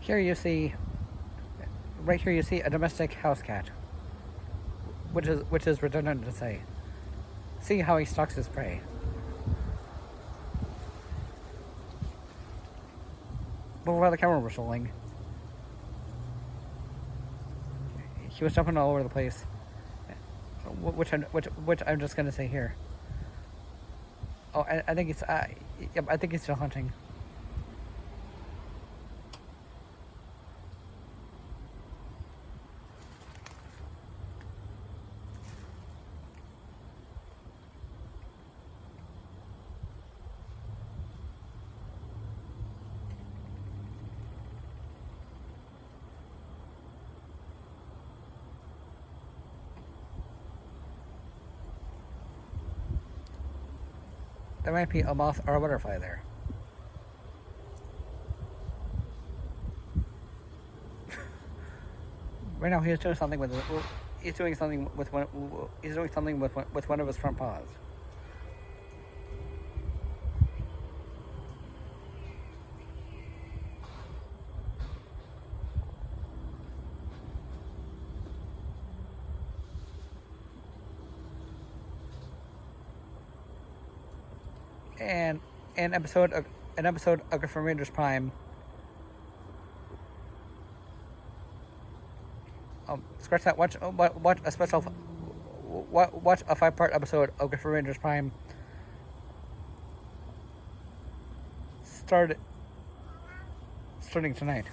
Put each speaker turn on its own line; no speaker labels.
Here you see, right here you see a domestic house cat, which is redundant to say. See how he stalks his prey. But while the camera was rolling, he was jumping all over the place, which I'm just gonna say here. Oh, I think he's yep, I think he's still hunting. There might be a moth or a butterfly there. Right now, he's doing something with he's doing something with one of his front paws. And an episode of Griffin Rangers Prime. Scratch that. Watch a special. Watch a 5-part episode of Griffin Rangers Prime. Starting tonight.